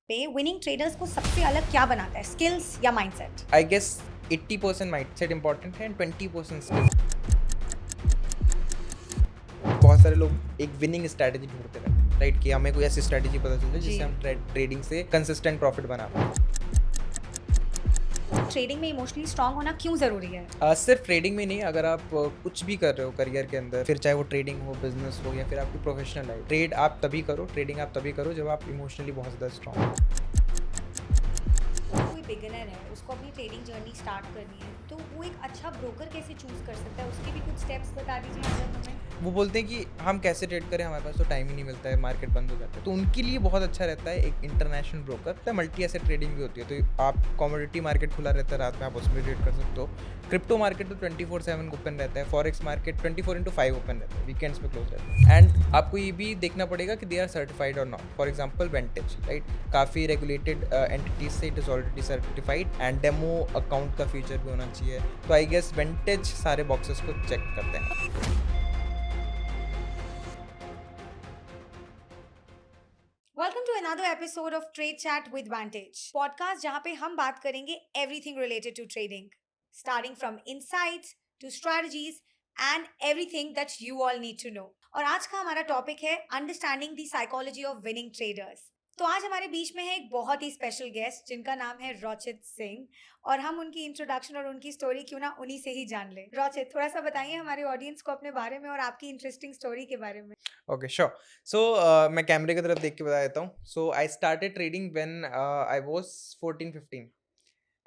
पे winning traders को सबसे अलग क्या बनाता है, स्किल्स या mindset? I guess 80% mindset important है and 20% skills. बहुत सारे लोग एक विनिंग स्ट्रैटेजी ढूंढते रहते हैं राइट कि हमें कोई ऐसी स्ट्रैटेजी पता चल जाए जिससे हम ट्रेडिंग से कंसिस्टेंट प्रॉफिट बना पाए। ट्रेडिंग में इमोशनली स्ट्रांग होना क्यों जरूरी है? सिर्फ ट्रेडिंग में नहीं, अगर आप कुछ भी कर रहे हो करियर के अंदर, फिर चाहे वो ट्रेडिंग हो, बिजनेस हो या फिर आपकी प्रोफेशनल लाइफ, ट्रेडिंग आप तभी करो जब आप इमोशनली बहुत ज़्यादा स्ट्रांग हो। कोई बिगिनर है, उसको अपनी ट्रेडिंग जर्नी स्टार्ट करनी है, तो वो एक अच्छा ब्रोकर कैसे चूज कर सकता है? उसके भी कुछ स्टेप्स बता दीजिए अगर हमें। वो बोलते हैं कि हम कैसे ट्रेड करें, हमारे पास तो टाइम ही नहीं मिलता है, मार्केट बंद हो जाता है, तो उनके लिए बहुत अच्छा रहता है एक international broker. Multi asset trading भी होती है, तो आप कमोडिटी मार्केट खुला रहता है रात में, आप उसमें ट्रेड कर सकते हो। क्रिप्टो मार्केट तो 24/7 ओपन रहता है, फॉरेक्स मार्केट 24/5 ओपन रहता है, वीकेंड्स में क्लोज रहता है। एंड आपको ये भी देखना पड़ेगा कि दे आर सर्टिफाइड और नॉट। फॉर एग्जाम्पल वेंटेज, राइट, काफ़ी रेगुलेटेड एंटिटीज से it is already certified and demo account का फीचर भी होना चाहिए। तो आई गेस वेंटेज सारे बॉक्सेस को चेक करते हैं। Welcome to another episode of trade chat with Vantage podcast, जहां पे हम बात करेंगे everything related to trading, starting from insights to strategies and everything that you all need to know. और आज का हमारा टॉपिक है understanding the psychology of winning traders. तो आज हमारे बीच में है एक बहुत ही स्पेशल गेस्ट जिनका नाम है रोचित सिंह, और हम उनकी इंट्रोडक्शन और उनकी स्टोरी क्यों ना उन्हीं से ही जान ले। रोचित, थोड़ा सा बताइए हमारे ऑडियंस को अपने बारे में और आपकी इंटरेस्टिंग स्टोरी के बारे में। Okay, sure. सो मैं कैमरे की तरफ देख के बता देता हूँ। So I started trading when I was 14-15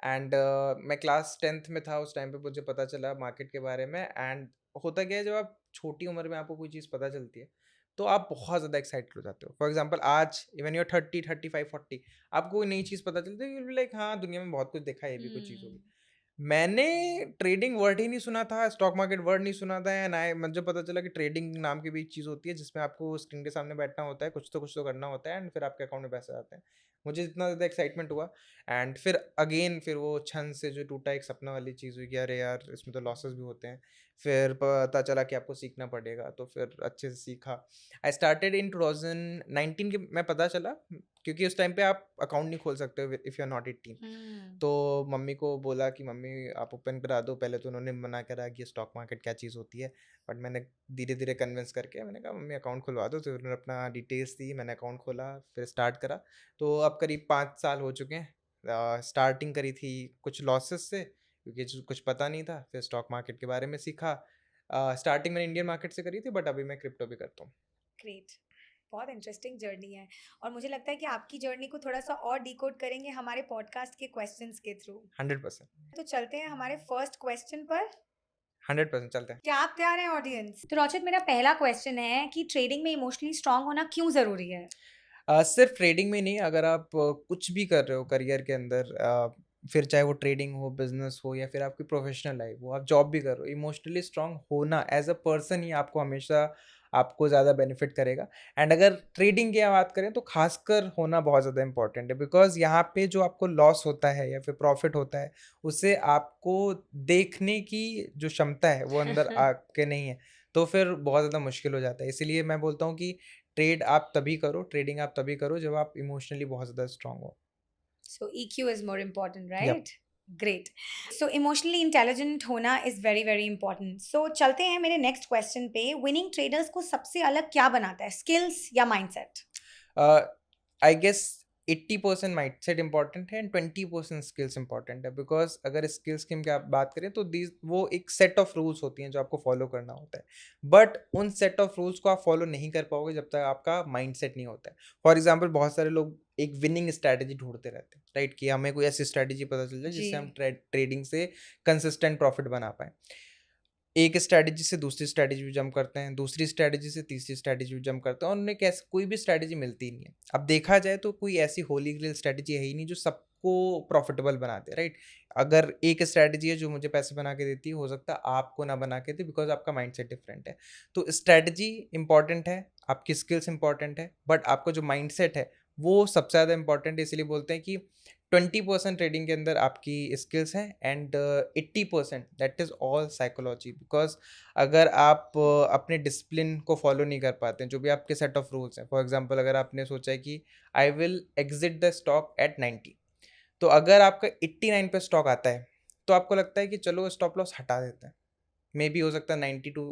and मैं क्लास 10th में था। उस टाइम पे मुझे पता चला मार्केट के बारे में। एंड होता क्या है, जब आप छोटी उम्र में आपको कोई चीज़ पता चलती है तो आप बहुत ज़्यादा एक्साइटेड हो जाते हो। फॉर एग्जाम्पल आज इवन यूर 30, 35, 40, आपको कोई नई चीज़ पता चलती है, लाइक हाँ, दुनिया में बहुत कुछ देखा है, ये भी कुछ चीज़ होगी। मैंने ट्रेडिंग वर्ड ही नहीं सुना था, स्टॉक मार्केट वर्ड नहीं सुना था, एंड मुझे पता चला कि ट्रेडिंग नाम की भी एक चीज़ होती है जिसमें आपको स्क्रीन के सामने बैठना होता है, कुछ तो करना होता है एंड फिर आपके अकाउंट में पैसे आते हैं। मुझे इतना ज़्यादा एक्साइटमेंट हुआ एंड फिर वो छन से जो टूटा एक सपना वाली चीज़ हुई कि अरे यार, इसमें तो लॉसेस भी होते हैं। फिर पता चला कि आपको सीखना पड़ेगा, तो फिर अच्छे से सीखा। आई स्टार्टेड इन 2019 के मैं पता चला, क्योंकि उस टाइम पे आप अकाउंट नहीं खोल सकते हो इफ़ यू आर नॉट 18। तो मम्मी को बोला कि मम्मी आप ओपन करा दो। पहले तो उन्होंने मना करा कि स्टॉक मार्केट क्या चीज़ होती है, बट मैंने धीरे धीरे कन्विंस करके मैंने कहा मम्मी अकाउंट खुलवा दो। तो उन्होंने अपना डिटेल्स दी, मैंने अकाउंट खोला, फिर स्टार्ट करा। तो अब करीब 5 साल हो चुके हैं। स्टार्टिंग करी थी कुछ लॉसेस से, क्योंकि कुछ पता नहीं था, फिर स्टॉक मार्केट के बारे में सीखा। स्टार्टिंग मैंने इंडियन मार्केट से करी थी, बट अभी मैं क्रिप्टो भी करता हूँ। ग्रेट, बहुत इंटरेस्टिंग जर्नी है। और मुझे लगता है कि आपकी जर्नी को थोड़ा सा और डिकोड करेंगे हमारे पॉडकास्ट के क्वेश्चंस के थ्रू। 100%। तो चलते हैं हमारे फर्स्ट क्वेश्चन पर। 100% चलते हैं। क्या आप तैयार हैं ऑडियंस? तो रोचित, मेरा पहला क्वेश्चन है कि ट्रेडिंग में इमोशनली स्ट्रांग होना क्यों जरूरी है? सिर्फ ट्रेडिंग में नहीं, अगर आप कुछ भी कर रहे हो करियर के अंदर, फिर चाहे वो ट्रेडिंग हो, बिजनेस हो या फिर आपकी प्रोफेशनल लाइफ हो, आप जॉब भी कर रहे हो, इमोशनली स्ट्रांग होना एज अ पर्सन ही आपको हमेशा आपको ज़्यादा बेनिफिट करेगा। एंड अगर ट्रेडिंग की बात करें तो खासकर होना बहुत ज़्यादा इंपॉर्टेंट है, बिकॉज यहाँ पे जो आपको लॉस होता है या फिर प्रॉफिट होता है, उसे आपको देखने की जो क्षमता है वो अंदर आके नहीं है, तो फिर बहुत ज़्यादा मुश्किल हो जाता है। इसीलिए मैं बोलता हूँ कि ट्रेडिंग आप तभी करो जब आप इमोशनली बहुत ज़्यादा स्ट्रांग हो। So EQ is more important, yup. Right? Great. So emotionally intelligent होना is very very important. So चलते हैं मेरे नेक्स्ट क्वेश्चन पे। विनिंग ट्रेडर्स को सबसे अलग क्या बनाता है, स्किल्स या mindset? I guess 80% mindset important है एंड 20% स्किल्स इंपॉर्टेंट है। बिकॉज अगर स्किल्स की हम क्या बात करें तो दीज वो एक सेट ऑफ रूल्स होती हैं जो आपको फॉलो करना होता है, बट उन सेट ऑफ रूल्स को आप फॉलो नहीं कर पाओगे जब तक आपका माइंडसेट नहीं होता है। फॉर एग्जाम्पल बहुत सारे लोग एक विनिंग स्ट्रैटेजी ढूंढते रहते हैं, राइट, कि हमें कोई ऐसी स्ट्रैटेजी पता चल जाए जी। जिससे हम ट्रेडिंग से कंसिस्टेंट प्रॉफिट बना पाए। एक स्ट्रैटेजी से दूसरी स्ट्रैटेजी भी जंप करते हैं, दूसरी स्ट्रैटेजी से तीसरी स्ट्रैटेजी भी जंप करते हैं, और उन्हें कैसे कोई भी स्ट्रैटेजी मिलती ही नहीं है। अब देखा जाए तो कोई ऐसी होली ग्रेल स्ट्रैटेजी है ही नहीं जो सबको प्रॉफिटेबल बनाते हैं, राइट। अगर एक स्ट्रैटेजी है जो मुझे पैसे बना के देती है, हो सकता है आपको ना बना के दे, बिकॉज आपका माइंडसेट डिफरेंट है। तो स्ट्रैटेजी इंपॉर्टेंट है, आपकी स्किल्स इंपॉर्टेंट है, बट आपका जो माइंडसेट है वो सबसे ज़्यादा इंपॉर्टेंट है। इसीलिए बोलते हैं कि 20% ट्रेडिंग के अंदर आपकी स्किल्स हैं and 80% that is all psychology. Because अगर आप अपने डिसिप्लिन को फॉलो नहीं कर पाते हैं, जो भी आपके सेट ऑफ रूल्स हैं, फॉर एग्जांपल अगर आपने सोचा है कि I will exit the stock at 90, तो अगर आपका 89 पे स्टॉक आता है तो आपको लगता है कि चलो स्टॉप लॉस हटा देते हैं, मे बी हो सकता है 92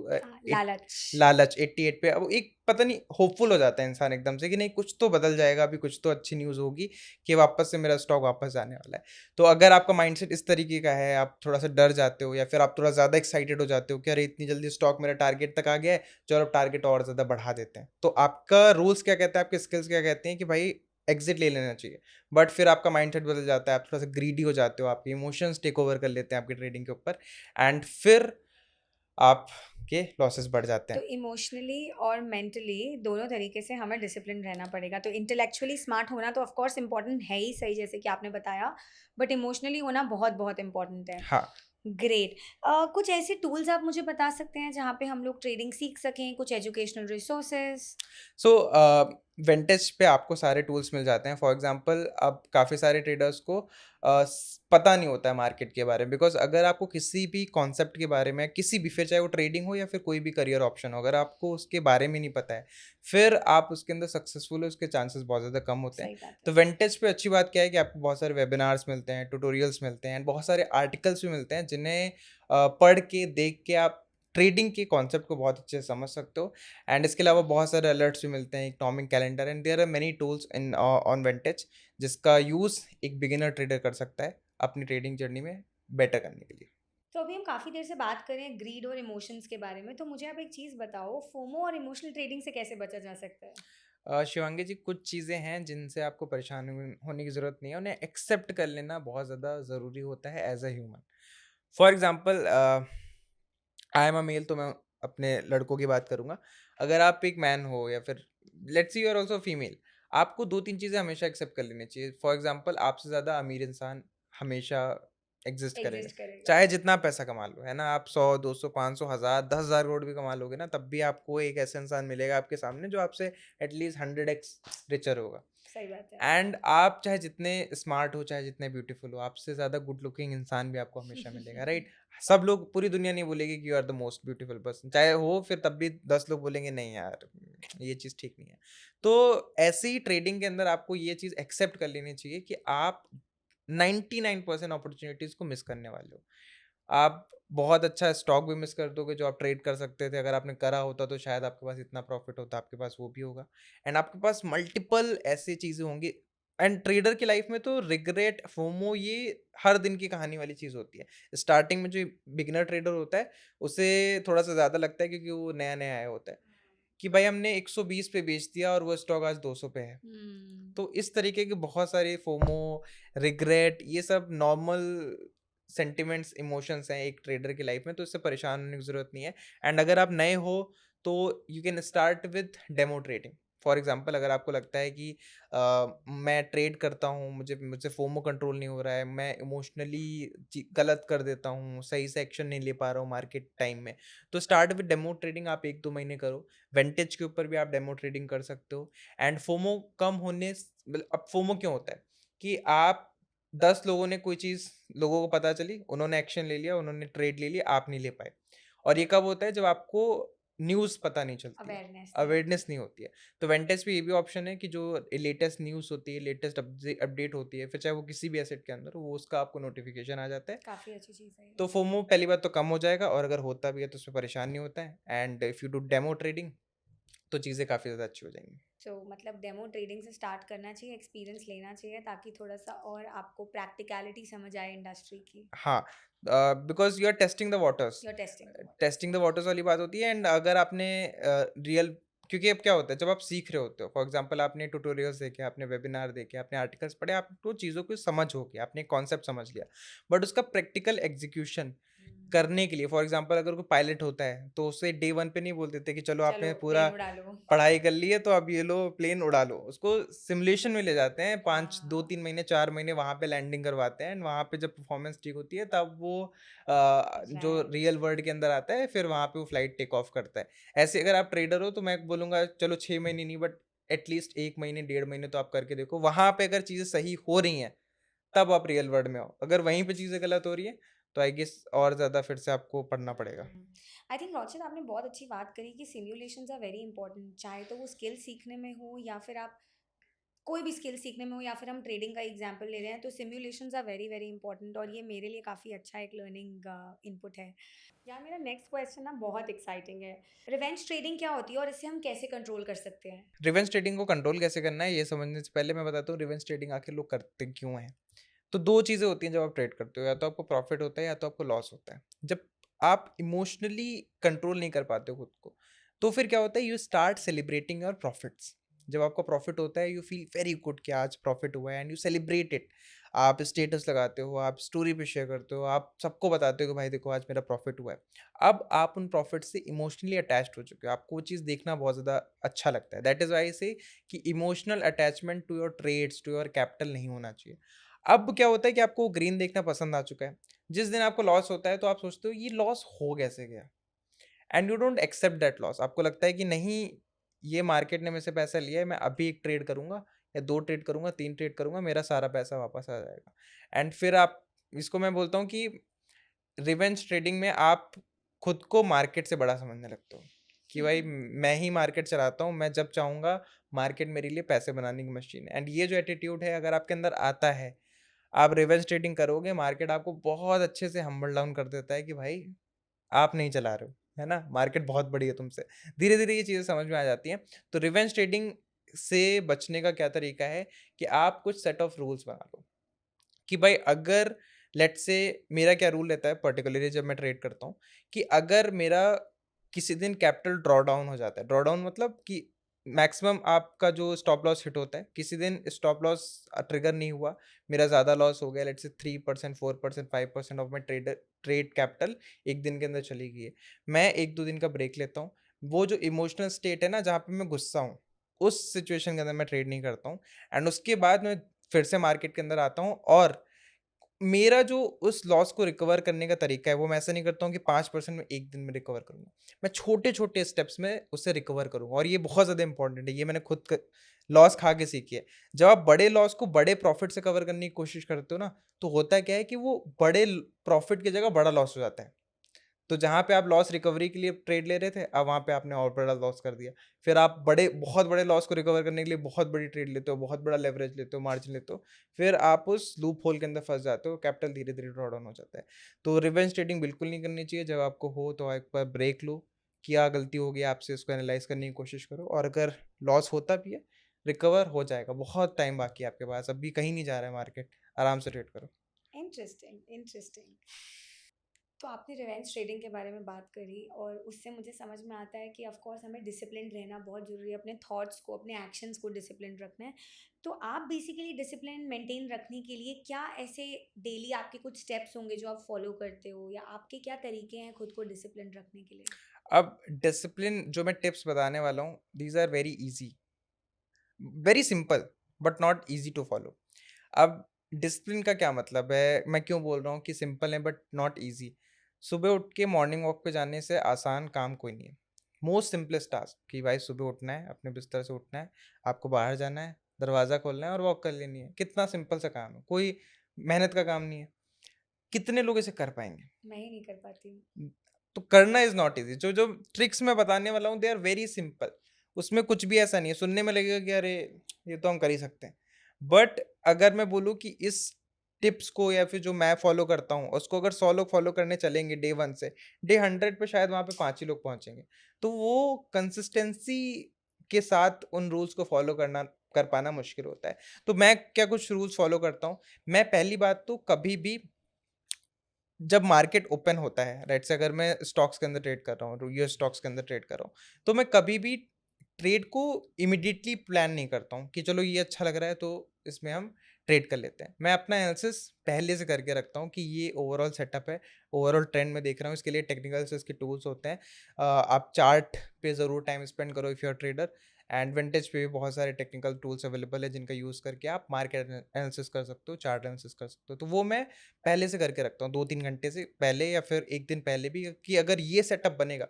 लालच। लालच 88 पे। अब एक पता नहीं होपफुल हो जाता है इंसान एकदम से कि नहीं कुछ तो बदल जाएगा, अभी कुछ तो अच्छी न्यूज़ होगी कि वापस से मेरा स्टॉक वापस आने वाला है। तो अगर आपका माइंडसेट इस तरीके का है, आप थोड़ा सा डर जाते हो या फिर आप थोड़ा ज़्यादा एक्साइटेड हो जाते हो कि अरे इतनी जल्दी स्टॉक मेरा टारगेट तक आ गया है, चलो अब टारगेट और ज़्यादा बढ़ा देते हैं, तो आपका रूल्स क्या कहते हैं, आपके स्किल्स क्या कहते हैं कि भाई एग्जिट ले लेना चाहिए। बट फिर आपका माइंडसेट बदल जाता है, आप थोड़ा सा ग्रीडी हो जाते हो, आपके इमोशंस टेक ओवर कर लेते हैं आपकी ट्रेडिंग के ऊपर, एंड फिर आपके लॉसेस बढ़ जाते तो हैं। इमोशनली और मेंटली दोनों तरीके से हमें डिसिप्लिन रहना पड़ेगा। तो इंटेलेक्चुअली स्मार्ट होना तो ऑफ कोर्स इम्पोर्टेंट है ही सही, जैसे कि आपने बताया, बट इमोशनली होना बहुत बहुत इम्पोर्टेंट है। हाँ। ग्रेट। कुछ ऐसे टूल्स आप मुझे बता सकते हैं जहाँ पे हम लोग ट्रेडिंग सीख सकें, कुछ एजुकेशनल रिसोर्सेज? सो विंटेज पे आपको सारे टूल्स मिल जाते हैं। फॉर एग्जांपल अब काफ़ी सारे ट्रेडर्स को पता नहीं होता है मार्केट के बारे में, बिकॉज अगर आपको किसी भी कॉन्सेप्ट के बारे में, किसी भी, फिर चाहे वो ट्रेडिंग हो या फिर कोई भी करियर ऑप्शन हो, अगर आपको उसके बारे में नहीं पता है, फिर आप उसके अंदर सक्सेसफुल हो उसके चांसेस बहुत ज़्यादा कम होते हैं। सही बात तो है। विंटेज पे अच्छी बात क्या है कि आपको बहुत सारे वेबिनार्स मिलते हैं, ट्यूटोरियल्स मिलते हैं, बहुत सारे आर्टिकल्स भी मिलते हैं जिन्हें पढ़ के देख के आप ट्रेडिंग के कॉन्सेप्ट को बहुत अच्छे से समझ सकते हो। एंड इसके अलावा बहुत सारे अलर्ट्स भी मिलते हैं, economic calendar, and there are many tools in on Vantage जिसका यूज़ एक बिगिनर ट्रेडर कर सकता है अपनी ट्रेडिंग जर्नी में बेटर करने के लिए। तो अभी हम काफ़ी देर से बात कर रहे हैं ग्रीड और इमोशंस के बारे में, तो मुझे आप एक चीज़ बताओ, फोमो और इमोशनल ट्रेडिंग से कैसे बचा जा सकता है? शिवांगी जी, कुछ चीज़ें हैं जिनसे आपको परेशान होने की ज़रूरत नहीं है, उन्हें एक्सेप्ट कर लेना बहुत ज़्यादा ज़रूरी होता है as a human. For example I am a male, तो मैं अपने लड़कों की बात करूँगा। अगर आप एक मैन हो या फिर let's see you are also female, आपको 2-3 चीज़ें हमेशा एक्सेप्ट कर लेनी चाहिए। फॉर एग्जांपल आपसे ज़्यादा अमीर इंसान हमेशा एग्ज़िस्ट करेगा, एग्जिस्ट करेगा। चाहे जितना पैसा कमा लो, है ना? आप 100, 200, 500, 1000, 10,000 करोड़ भी कमा लोगे ना, तब भी आपको एक ऐसा इंसान मिलेगा आपके सामने जो आपसे एटलीस्ट 100x रिचर होगा। सही बात है। एंड आप चाहे जितने स्मार्ट हो, चाहे जितने ब्यूटीफुल हो, आपसे ज़्यादा गुड लुकिंग इंसान भी आपको हमेशा मिलेगा, राइट? सब लोग, पूरी दुनिया नहीं बोलेगी कि you are the most beautiful person, चाहे हो, फिर तब भी 10 लोग बोलेंगे नहीं यार, ये चीज़ ठीक नहीं है। तो ऐसे ही ट्रेडिंग के अंदर आपको ये चीज़ एक्सेप्ट कर लेनी चाहिए कि आप 99% अपॉर्चुनिटीज़ को मिस करने वाले हो। आप बहुत अच्छा स्टॉक भी मिस कर दोगे जो आप ट्रेड कर सकते थे, अगर आपने करा होता तो शायद आपके पास इतना प्रॉफिट होता, आपके पास वो भी होगा। एंड आपके पास मल्टीपल ऐसी चीज़ें होंगी। एंड ट्रेडर की लाइफ में तो रिग्रेट, फोमो, ये हर दिन की कहानी वाली चीज़ होती है। स्टार्टिंग में जो बिगिनर ट्रेडर होता है उसे थोड़ा सा ज़्यादा लगता है क्योंकि वो नया नया आया होता है कि भाई हमने 120 पे बेच दिया और वो स्टॉक आज 200 पे है। हम्म। तो इस तरीके के बहुत सारे फोमो, रिग्रेट, ये सब नॉर्मल सेंटिमेंट्स, इमोशंस हैं एक ट्रेडर की लाइफ में, तो इससे परेशान होने की ज़रूरत नहीं है। एंड अगर आप नए हो तो you can start with demo trading. For example अगर आपको लगता है कि मैं ट्रेड करता हूँ, मुझे मुझसे फोमो कंट्रोल नहीं हो रहा है, मैं इमोशनली गलत कर देता हूँ, सही से एक्शन नहीं ले पा रहा हूँ मार्केट टाइम में, तो स्टार्ट विथ डेमो ट्रेडिंग। आप 1-2 महीने करो। वेंटेज के ऊपर भी आप डेमो ट्रेडिंग कर सकते हो। एंड फोमो कम होने मतलब, अब फोमो क्यों होता है कि आप 10 लोगों ने कोई चीज़, लोगों को पता चली, उन्होंने एक्शन ले लिया, उन्होंने ट्रेड ले लिया, आप नहीं ले पाए। और ये कब होता है? जब आपको न्यूज़ पता नहीं चलती है, अवेयरनेस नहीं होती। अवेयरनेस नहीं होती है। तो वेंटेज पे ये भी ऑप्शन है कि जो लेटेस्ट न्यूज़ होती है, लेटेस्ट अपडेट होती है, फिर चाहे वो किसी भी एसेट के अंदर हो, वो उसका आपको नोटिफिकेशन आ जाता है। काफ़ी अच्छी चीज़ है तो ये। फोमो पहली बात तो कम हो जाएगा, और अगर होता भी है तो उसमें परेशान नहीं होता है। And if you do demo trading तो चीज़ें काफ़ी ज़्यादा अच्छी हो जाएंगी। तो मतलब डेमो ट्रेडिंग से स्टार्ट करना चाहिए, एक्सपीरियंस लेना चाहिए, ताकि थोड़ा सा और आपको प्रैक्टिकलिटी समझ आए इंडस्ट्री की। हाँ, because you are testing the waters. You're testing the waters. Testing the waters वाली बात होती है। एंड अगर आपने रियल, क्योंकि अब क्या होता है जब आप सीख रहे होते हो, फॉर एग्जांपल आपने ट्यूटोरियल्स देखे, आपने वेबिनार देखे, आपने आर्टिकल्स पढ़े, आपको चीज़ों की समझ हो गई, आपने कॉन्सेप्ट समझ लिया, बट उसका प्रैक्टिकल एग्जीक्यूशन करने के लिए, फॉर एग्जांपल अगर कोई पायलट होता है तो उसे डे 1 पे नहीं बोल देते कि चलो चलो आपने पूरा प्लेन उड़ा लो। पढ़ाई कर ली है तो अब ये लो प्लेन उड़ा लो। उसको सिमुलेशन में ले जाते हैं, 5 हाँ। 2-3 महीने, 4 महीने वहाँ पे लैंडिंग करवाते हैं, एंड वहाँ पे जब परफॉर्मेंस ठीक होती है तब वो जो राइट। रियल वर्ल्ड के अंदर आता है, फिर वहाँ पे वो फ्लाइट टेक ऑफ करता है। ऐसे अगर आप ट्रेडर हो तो मैं बोलूँगा चलो 6 महीने नहीं, बट एटलीस्ट 1 महीने, 1.5 महीने तो आप करके देखो। वहाँ पे अगर चीज़ें सही हो रही हैं तब आप रियल वर्ल्ड में आओ। अगर वहीं पे चीज़ें गलत हो रही है तो आई गेस और ज़्यादा फिर से आपको पढ़ना पड़ेगा। आई थिंक रौचित आपने बहुत अच्छी बात करी कि सिम्युलेशंस आर वेरी इंपॉर्टेंट, चाहे तो वो स्किल सीखने में हो या फिर आप कोई भी स्किल सीखने में हो, या फिर हम ट्रेडिंग का एग्जांपल ले रहे हैं, तो सिम्युलेशंस आर वेरी वेरी इंपॉर्टेंट, और ये मेरे लिए काफ़ी अच्छा एक लर्निंग इनपुट है। यार मेरा नेक्स्ट क्वेश्चन ना बहुत एक्साइटिंग है। रिवेंज ट्रेडिंग क्या होती है और इसे हम कैसे कंट्रोल कर सकते हैं? रिवेंज ट्रेडिंग को कंट्रोल कैसे करना है ये समझने से पहले मैं बताता हूँ रिवेंज ट्रेडिंग आखिर लोग करते क्यों हैं। तो 2 चीज़ें होती हैं जब आप ट्रेड करते हो, या तो आपको प्रॉफ़िट होता है या तो आपको लॉस होता है। जब आप इमोशनली कंट्रोल नहीं कर पाते हो खुद को, तो फिर क्या होता है, you start celebrating your profits. जब आपका प्रॉफिट होता है यू फील वेरी गुड कि आज प्रॉफिट हुआ है एंड यू सेलिब्रेट इट। आप स्टेटस लगाते हो, आप स्टोरी पे शेयर करते हो, आप सबको बताते हो कि भाई देखो आज मेरा प्रॉफिट हुआ है। अब आप उन प्रॉफिट से इमोशनली अटैच्ड हो चुके हो, आपको वो चीज़ देखना बहुत ज़्यादा अच्छा लगता है। That is why I say कि emotional attachment to your trades, to your capital नहीं होना चाहिए। अब क्या होता है कि आपको ग्रीन देखना पसंद आ चुका है। जिस दिन आपको लॉस होता है तो आप सोचते हो ये लॉस हो कैसे गया? And you don't accept that loss. आपको लगता है कि नहीं, ये मार्केट ने मेरे से पैसा लिया है, मैं अभी 1 ट्रेड करूँगा या 2 ट्रेड करूँगा, 3 ट्रेड करूँगा, मेरा सारा पैसा वापस आ जाएगा। एंड फिर आप, इसको मैं बोलता हूँ कि रिवेंज ट्रेडिंग में आप खुद को मार्केट से बड़ा समझने लगते हो कि भाई मैं ही मार्केट चलाता हूँ, मैं जब चाहूँगा मार्केट मेरे लिए पैसे बनाने की मशीन है। एंड ये जो एटीट्यूड है अगर आपके अंदर आता है, आप रिवेंज ट्रेडिंग करोगे, मार्केट आपको बहुत अच्छे से हम्बल डाउन कर देता है कि भाई आप नहीं चला रहे हो, है ना? मार्केट बहुत बड़ी है तुमसे। धीरे-धीरे ये चीज़ें समझ में आ जाती हैं। तो रिवेंज ट्रेडिंग से बचने का क्या तरीका है कि आप कुछ सेट ऑफ रूल्स बना लो। कि भाई अगर लेट्स से मेरा क्या रूल रहता है पर्टिकुलरली जब मैं ट्रेड करता हूँ, कि अगर मेरा किसी दिन कैपिटल ड्रॉ डाउन हो जाता है, ड्रॉ डाउन मतलब कि मैक्सिमम आपका जो स्टॉप लॉस हिट होता है, किसी दिन स्टॉप लॉस ट्रिगर नहीं हुआ, मेरा ज़्यादा लॉस हो गया, let's say 3%, 4%, 5% of my trade capital एक दिन के अंदर चली गई है। मैं 1-2 दिन का ब्रेक लेता हूँ। वो जो इमोशनल स्टेट है ना जहाँ पे मैं गुस्सा हूँ, उस सिचुएशन के अंदर मैं ट्रेड नहीं करता हूँ। एंड उसके बाद मैं फिर से मार्केट के अंदर आता हूँ, और मेरा जो उस लॉस को रिकवर करने का तरीका है, वो मैं ऐसा नहीं करता हूँ कि 5% में 1 दिन में रिकवर करूँगा। मैं छोटे-छोटे स्टेप्स में उससे रिकवर करूँगा, और ये बहुत ज़्यादा इंपॉर्टेंट है। ये मैंने खुद क लॉस खा के सीखी है। जब आप बड़े लॉस को बड़े प्रॉफ़िट से कवर करने की कोशिश करते हो ना, तो होता क्या है कि वो बड़े ल प्रॉफ़िट की जगह बड़ा लॉस हो जाता है। तो जहाँ पे आप लॉस रिकवरी के लिए ट्रेड ले रहे थे, अब वहाँ पे आपने और बड़ा लॉस कर दिया। फिर आप बहुत बड़े लॉस को रिकवर करने के लिए बहुत बड़ी ट्रेड लेते हो, बहुत बड़ा लेवरेज लेते हो, मार्जिन लेते हो। फिर आप उस लूप होल के अंदर फँस जाते हो, कैपिटल धीरे-धीरे ड्रॉ डाउन हो जाता है। तो रिवेंज ट्रेडिंग बिल्कुल नहीं करनी चाहिए। जब आपको हो तो एक बार ब्रेक लो, क्या गलती हो गई आपसे, इसको एनालाइज़ करने की कोशिश करो, और अगर लॉस होता भी है, रिकवर हो जाएगा। बहुत टाइम बाकी है आपके पास, अभी कहीं नहीं जा रहा है मार्केट, आराम से ट्रेड करो। Interesting, interesting. तो आपने रिवेंज ट्रेडिंग के बारे में बात करी, और उससे मुझे समझ में आता है कि ऑफ कोर्स हमें डिसिप्लिन रहना बहुत ज़रूरी है, अपने थॉट्स को, अपने एक्शंस को डिसिप्लिन रखना है। तो आप बेसिकली डिसिप्लिन मेंटेन रखने के लिए क्या ऐसे डेली आपके कुछ स्टेप्स होंगे जो आप फॉलो करते हो, या आपके क्या तरीके हैं खुद को डिसिप्लिन रखने के लिए? अब डिसिप्लिन जो मैं टिप्स बताने वाला हूँ, these are very easy, very simple but not easy to follow. अब डिसिप्लिन का क्या मतलब है? मैं क्यों बोल रहा हूँ कि सिंपल है बट नॉट ईज़ी? सुबह उठ के मॉर्निंग वॉक पे जाने से आसान काम कोई नहीं है। मोस्ट सिंपलेस्ट टास्क कि भाई सुबह उठना है, अपने बिस्तर से उठना है, आपको बाहर जाना है, दरवाज़ा खोलना है और वॉक कर लेनी है। कितना सिंपल सा काम है, कोई मेहनत का काम नहीं है। कितने लोग इसे कर पाएँगे? मैं ही नहीं कर पाती हूँ। तो करना इज़ नॉट ईज़ी। जो जो ट्रिक्स मैं बताने वाला हूँ दे आर वेरी सिंपल। उसमें कुछ भी ऐसा नहीं है, सुनने में लगेगा कि अरे! ये तो हम कर ही सकते हैं। बट अगर मैं बोलूँ कि इस टिप्स को या फिर जो मैं फ़ॉलो करता हूँ, उसको अगर 100 लोग फ़ॉलो करने चलेंगे डे 1 से, डे 100 पे शायद वहाँ पे 5 ही लोग पहुँचेंगे। तो वो कंसिस्टेंसी के साथ उन रूल्स को फ़ॉलो कर पाना मुश्किल होता है। तो मैं क्या कुछ रूल्स फ़ॉलो करता हूँ, मैं पहली बात तो कभी भी जब मार्केट ओपन होता है, राइट से अगर मैं स्टॉक्स के अंदर ट्रेड कर रहा हूँ, यूएस स्टॉक्स के अंदर ट्रेड कर रहा हूँ, तो मैं कभी भी ट्रेड को इमीडिएटली प्लान नहीं करता हूँ कि चलो ये अच्छा लग रहा है तो इसमें हम ट्रेड कर लेते हैं। मैं अपना एनालिसिस पहले से करके रखता हूँ कि ये ओवरऑल सेटअप है, ओवरऑल ट्रेंड में देख रहा हूँ, इसके लिए टेक्निकल एनालिसिस के टूल्स होते हैं। आप चार्ट पे ज़रूर टाइम स्पेंड करो if you are trader. And vintage पे भी बहुत सारे टेक्निकल टूल्स अवेलेबल है जिनका यूज़ करके आप मार्केट एनालिसिस कर सकते हो, चार्ट एनालिसिस कर सकते हो। तो वो मैं पहले से करके रखता हूँ 2-3 घंटे से पहले या फिर 1 दिन पहले भी, कि अगर ये सेटअप बनेगा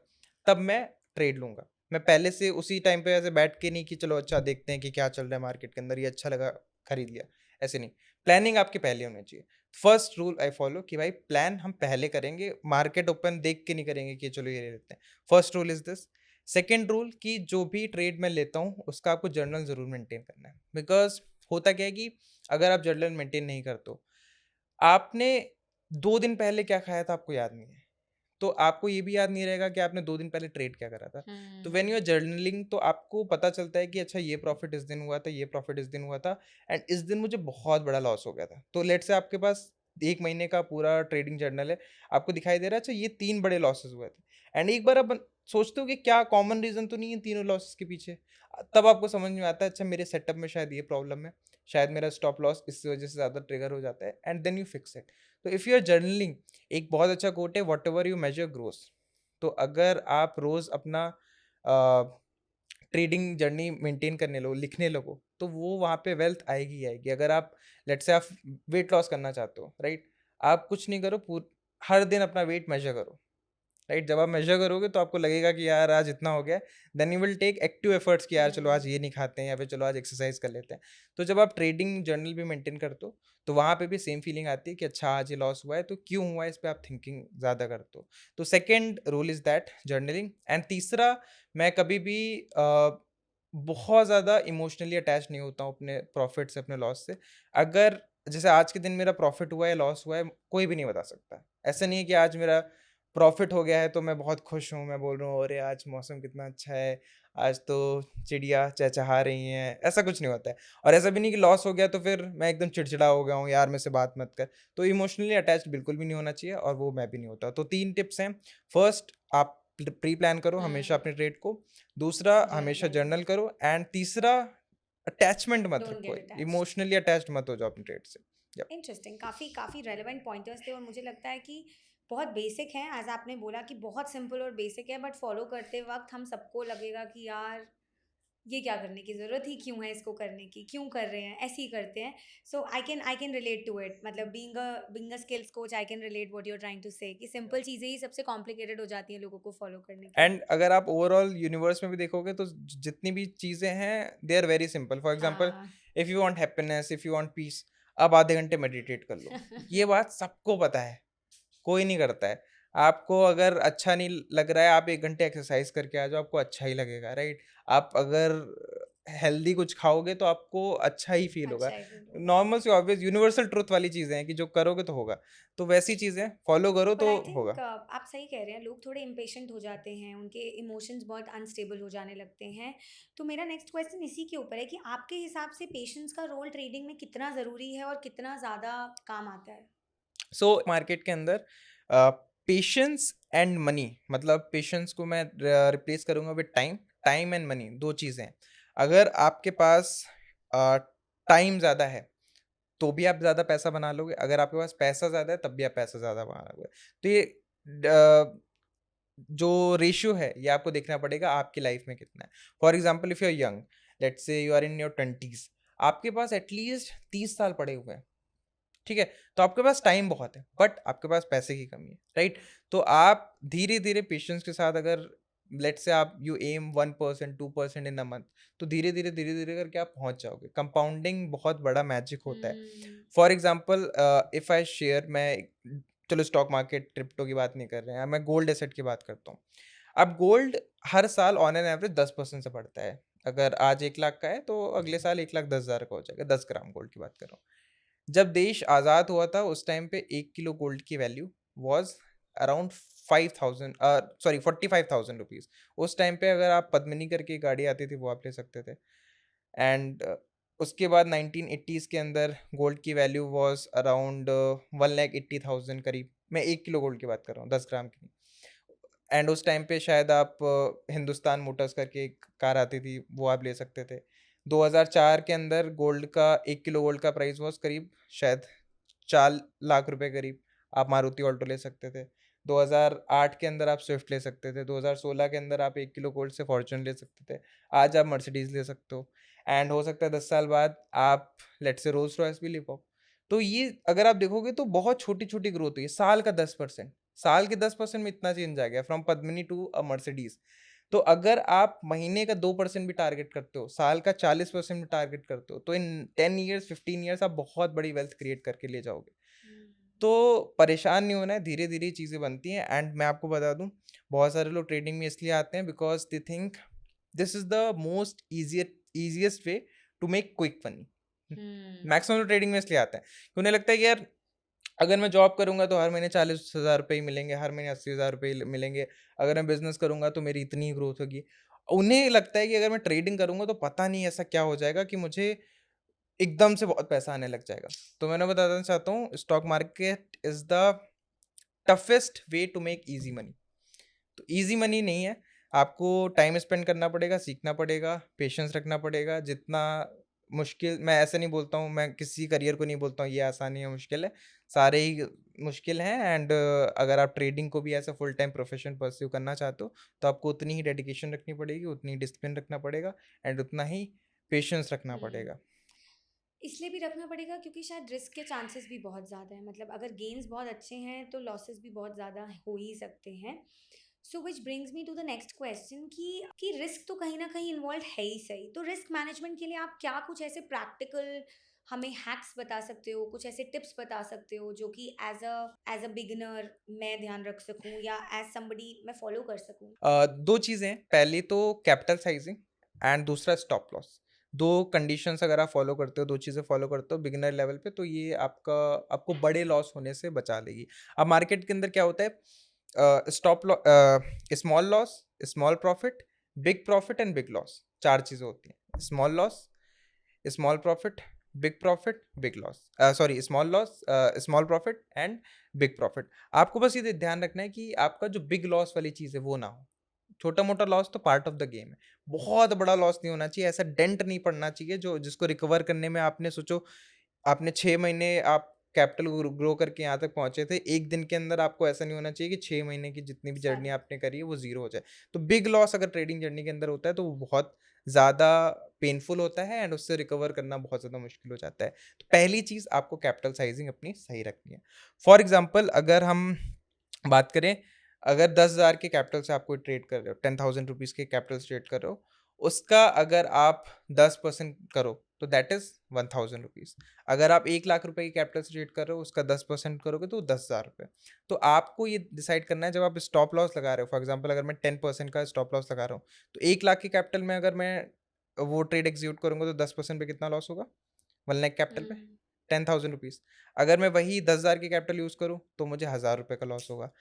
तब मैं ट्रेड लूँगा। मैं पहले से उसी टाइम पे ऐसे बैठ के नहीं कि चलो अच्छा देखते हैं कि क्या चल रहा है मार्केट के अंदर, ये अच्छा लगा खरीद लिया। ऐसे नहीं, प्लानिंग आपकी पहले होनी चाहिए। फर्स्ट रूल आई फॉलो कि भाई प्लान हम पहले करेंगे, मार्केट ओपन देख के नहीं करेंगे कि चलो ये ले लेते हैं। First rule is this. Second rule कि जो भी ट्रेड मैं लेता हूँ उसका आपको जर्नल ज़रूर मेंटेन करना है, बिकॉज होता क्या है कि अगर आप जर्नल मेंटेन नहीं करते हो, आपने 2 दिन पहले क्या खाया था आपको याद नहीं है। तो आपको ये भी याद नहीं रहेगा कि आपने 2 दिन पहले ट्रेड क्या करा था। तो व्हेन यू आर जर्नलिंग तो आपको पता चलता है कि अच्छा ये प्रॉफ़िट इस दिन हुआ था, ये प्रॉफ़िट इस दिन हुआ था एंड इस दिन मुझे बहुत बड़ा लॉस हो गया था। तो लेट्स से आपके पास 1 महीने का पूरा ट्रेडिंग जर्नल है, आपको दिखाई दे रहा है अच्छा ये 3 बड़े लॉसेस हुए थे एंड एक बार आप सोचते हो कि क्या कॉमन रीज़न तो नहीं है तीनों लॉसेस के पीछे? तब आपको समझ में आता है अच्छा मेरे सेटअप में शायद ये प्रॉब्लम है, शायद मेरा स्टॉप लॉस इस वज़ह से ज़्यादा ट्रिगर हो जाता है and then you fix it. तो इफ यू आर जर्नलिंग, एक बहुत अच्छा कोट है, व्हाटएवर यू मेजर ग्रोस। तो अगर आप रोज़ अपना ट्रेडिंग जर्नी मेंटेन करने लगो, लिखने लगो, तो वो वहाँ पे वेल्थ आएगी ही आएगी। अगर आप लेट्स से आप वेट लॉस करना चाहते हो, राइट? आप कुछ नहीं करो, हर दिन अपना वेट मेजर करो, राइट? जब आप मेजर करोगे तो आपको लगेगा कि यार आज इतना हो गया, then you will take active efforts कि यार चलो आज ये नहीं खाते हैं या फिर चलो आज एक्सरसाइज कर लेते हैं। तो जब आप ट्रेडिंग जर्नल भी मेंटेन करते हो तो वहाँ पे भी सेम फीलिंग आती है कि अच्छा आज ये लॉस हुआ है तो क्यों हुआ है, इस पे आप थिंकिंग ज़्यादा करते हो। तो second rule is that journaling and तीसरा, मैं कभी भी बहुत ज़्यादा इमोशनली अटैच नहीं होता हूँ अपने प्रॉफिट से, अपने लॉस से। अगर जैसे आज के दिन मेरा प्रॉफिट हुआ है, लॉस हुआ है, कोई भी नहीं बता सकता। ऐसा नहीं है कि आज मेरा प्रॉफिट हो गया है तो मैं बहुत खुश हूँ, मैं बोल रहा हूँ अरे आज मौसम कितना अच्छा है, आज तो चिड़िया चहचहा रही हैं, ऐसा कुछ नहीं होता है। और ऐसा भी नहीं कि लॉस हो गया तो फिर मैं एकदम चिड़चिड़ा हो गया हूँ, यार मेरे से बात मत कर। तो इमोशनली अटैच्ड बिल्कुल भी नहीं होना चाहिए और वो मैं भी नहीं होता। तो 3 टिप्स हैं। फर्स्ट, आप प्री प्लान करो हमेशा अपने ट्रेड को। दूसरा, हमेशा जर्नलिंग। जर्नल करो एंड तीसरा, अटैचमेंट मत डोंट रखो, गेट अटैच्ड। इमोशनली अटैच्ड मत हो जाओ अपने ट्रेड से। या इंटरेस्टिंग, काफ़ी काफ़ी रेलेवेंट पॉइंटर्स थे और मुझे लगता है कि बहुत बेसिक हैं, एज आपने बोला कि बहुत सिंपल और बेसिक है, बट फॉलो करते वक्त हम सबको लगेगा कि यार ये क्या करने की ज़रूरत ही क्यों है, इसको करने की क्यों कर रहे हैं, ऐसे ही करते हैं। So I can relate to it, मतलब being a skills coach I can relate what you are trying to say कि सिंपल चीज़ें ही सबसे कॉम्प्लिकेटेड हो जाती हैं लोगों को फॉलो करने के लिए। एंड अगर आप ओवरऑल यूनिवर्स में भी देखोगे तो जितनी भी चीज़ें हैं they are very simple. For example, हाँ। If you want happiness, if you want peace, आप आधे घंटे मेडिटेट कर लो। ये बात सबको पता है, कोई नहीं करता है। आपको अगर अच्छा नहीं लग रहा है, आप 1 घंटे एक्सरसाइज़ करके आ जाओ, आपको अच्छा ही लगेगा, राइट? आप अगर हेल्दी कुछ खाओगे तो आपको अच्छा ही फ़ील होगा। अच्छा है फिर होगा। नॉर्मल सी ऑब्वियस यूनिवर्सल ट्रुथ वाली चीज़ें हैं कि जो करोगे तो होगा। तो वैसी चीज़ें फॉलो करो पर तो आई होगा। थिंक आप सही कह रहे हैं, लोग थोड़े इम्पेशेंट हो जाते हैं, उनके इमोशंस बहुत अनस्टेबल हो जाने लगते हैं। तो मेरा नेक्स्ट क्वेश्चन इसी के ऊपर है कि आपके हिसाब से पेशेंस का रोल ट्रेडिंग में कितना ज़रूरी है और कितना ज़्यादा काम आता है? सो मार्केट के अंदर पेशेंस एंड मनी, मतलब पेशेंस को मैं रिप्लेस करूंगा with time. Time and money दो चीज़ें हैं। अगर आपके पास टाइम ज़्यादा है तो भी आप ज़्यादा पैसा बना लोगे, अगर आपके पास पैसा ज़्यादा है तब भी आप पैसा ज़्यादा बना लोगे। तो ये जो रेशियो है ये आपको देखना पड़ेगा आपकी लाइफ में कितना है। For example, if you are young, let's say you are in your 20s, आपके पास एटलीस्ट 30 साल पड़े हुए हैं, ठीक है? तो आपके पास टाइम बहुत है, बट आपके पास पैसे की कमी है, राइट? तो आप धीरे-धीरे पेशेंस के साथ, अगर लेट्स से आप you aim 1% 2% in a month, तो धीरे-धीरे, धीरे-धीरे करके आप पहुँच जाओगे। कंपाउंडिंग बहुत बड़ा मैजिक होता है। Hmm. For example, if I share, चलो स्टॉक मार्केट, क्रिप्टो की बात नहीं कर रहे हैं, मैं गोल्ड एसेट की बात करता हूँ। अब गोल्ड हर साल ऑन एन एवरेज 10% से बढ़ता है। अगर आज 1 लाख का है तो अगले साल 1,10,000 का हो जाएगा, 10 ग्राम गोल्ड की बात कर रहा हूँ। जब देश आज़ाद हुआ था उस टाइम पे 1 किलो गोल्ड की value was around 5000 sorry 45,000 rupees. उस टाइम पे अगर आप पद्मिनी करके एक गाड़ी आती थी वो आप ले सकते थे। एंड उसके बाद 1980s के अंदर गोल्ड की वैल्यू वाज़ अराउंड 1,80,000 करीब। मैं 1 किलो गोल्ड की बात कर रहा हूँ, 10 ग्राम की नहीं। एंड उस टाइम पे शायद आप हिंदुस्तान मोटर्स करके एक कार आती थी, वो आप ले सकते थे। 2004 के अंदर गोल्ड का 1 किलो गोल्ड का प्राइस वाज़ करीब शायद 4 लाख रुपए करीब, आप मारुति ऑल्टो ले सकते थे। 2008 के अंदर आप स्विफ्ट ले सकते थे। 2016 के अंदर आप 1 किलो गोल्ड से फॉर्च्यून ले सकते थे। आज आप मर्सिडीज़ ले सकते हो एंड हो सकता है 10 साल बाद आप लेट्स से रोल्स रॉयस भी ले पाओ। तो ये अगर आप देखोगे तो बहुत छोटी-छोटी ग्रोथ हुई है, साल का 10%। साल के 10% में इतना चेंज आ गया from Padmini to a Mercedes. तो अगर आप महीने का 2% भी टारगेट करते हो, साल का 40% भी टारगेट करते हो, तो इन 10 ईयर्स 15 ईयर्स आप बहुत बड़ी वेल्थ क्रिएट करके ले जाओगे। तो परेशान नहीं होना है, धीरे धीरे चीज़ें बनती हैं। एंड मैं आपको बता दूं, बहुत सारे लोग ट्रेडिंग में इसलिए आते हैं because they think this is the most easiest way to make quick money. Maximum लोग ट्रेडिंग में इसलिए आते हैं कि उन्हें लगता है कि यार अगर मैं जॉब करूंगा तो हर महीने 40,000 रुपये ही मिलेंगे, हर महीने 80,000 रुपये मिलेंगे, अगर मैं बिजनेस करूंगा तो मेरी इतनी ही ग्रोथ होगी। उन्हें लगता है कि अगर मैं ट्रेडिंग करूंगा तो पता नहीं ऐसा क्या हो जाएगा कि मुझे एकदम से बहुत पैसा आने लग जाएगा। तो मैंने बताना चाहता हूँ, stock market is the toughest way to make easy money. तो इजी मनी नहीं है, आपको टाइम स्पेंड करना पड़ेगा, सीखना पड़ेगा, पेशेंस रखना पड़ेगा। जितना मुश्किल, मैं ऐसे नहीं बोलता हूँ, मैं किसी करियर को नहीं बोलता हूँ ये आसान है मुश्किल है, सारे ही मुश्किल हैं। एंड अगर आप ट्रेडिंग को भी ऐसा फुल टाइम प्रोफेशन परस्यू करना चाहते हो तो आपको उतनी ही डेडिकेशन रखनी पड़ेगी, उतनी डिसिप्लिन रखना पड़ेगा एंड उतना ही पेशेंस रखना पड़ेगा। इसलिए भी रखना पड़ेगा क्योंकि शायद रिस्क के चांसेस भी बहुत ज़्यादा हैं, मतलब अगर गेन्स बहुत अच्छे हैं तो लॉसेस भी बहुत ज़्यादा हो ही सकते हैं। So which brings me to the next question कि रिस्क तो कहीं ना कहीं इन्वॉल्व है ही सही, तो रिस्क मैनेजमेंट के लिए आप क्या कुछ ऐसे प्रैक्टिकल हमें हैक्स बता सकते हो, कुछ ऐसे टिप्स बता सकते हो जो कि एज अ बिगिनर मैं ध्यान रख सकूं या एज समबडी मैं फॉलो कर सकूं? दो चीज़ें हैं, पहली तो कैपिटल साइजिंग एंड दूसरा स्टॉप लॉस। दो कंडीशंस अगर आप फॉलो करते हो, दो चीज़ें फॉलो करते हो बिगिनर लेवल पे, तो ये आपको बड़े लॉस होने से बचा लेगी। अब मार्केट के अंदर क्या होता है, small loss, small profit, big profit and big loss, चार चीज़ें होती हैं। Small loss, small profit, big profit, big loss, sorry small loss, small profit and big profit. आपको बस ये ध्यान रखना है कि आपका जो बिग लॉस वाली चीज़ है वो ना हो। छोटा मोटा लॉस तो पार्ट ऑफ द गेम है, बहुत बड़ा लॉस नहीं होना चाहिए, ऐसा डेंट नहीं पड़ना चाहिए जो जिसको रिकवर करने में आपने सोचो, आपने 6 महीने आप कैपिटल ग्रो करके यहाँ तक पहुंचे थे, एक दिन के अंदर आपको ऐसा नहीं होना चाहिए कि 6 महीने की जितनी भी जर्नी सारी आपने करी है वो जीरो हो जाए। तो बिग लॉस अगर ट्रेडिंग जर्नी के अंदर होता है तो वो बहुत ज़्यादा पेनफुल होता है एंड उससे रिकवर करना बहुत ज़्यादा मुश्किल हो जाता है। तो पहली चीज़ आपको कैपिटल साइजिंग अपनी सही रखनी है। फॉर एग्जाम्पल अगर हम बात करें, अगर 10,000 के कैपिटल से आप कोई ट्रेड कर रहे हो, 10,000 रुपीज़ के कैपिटल से ट्रेड कर रहे हो, उसका अगर आप 10% करो तो दैट इज़ 1,000 रुपीज़। अगर आप 1,00,000 रुपए की कैपिटल से ट्रेड कर रहे हो, उसका 10% करोगे तो 10,000 रुपये। तो आपको ये डिसाइड करना है, जब आप स्टॉप लॉस लगा रहे हो, फॉर एग्जाम्पल अगर मैं 10% का स्टॉप लॉस लगा रहा हूँ, तो 1,00,000 के कैपिटल में अगर मैं वो ट्रेड एग्जीक्यूट करूंगा तो 10% पे कितना लॉस होगा, 1,00,000 कैपिटल पे 10,000 रुपीज़। अगर मैं वही 10,000 की कैपिटल यूज़ करूँ तो मुझे 1,000 रुपये का लॉस होगा।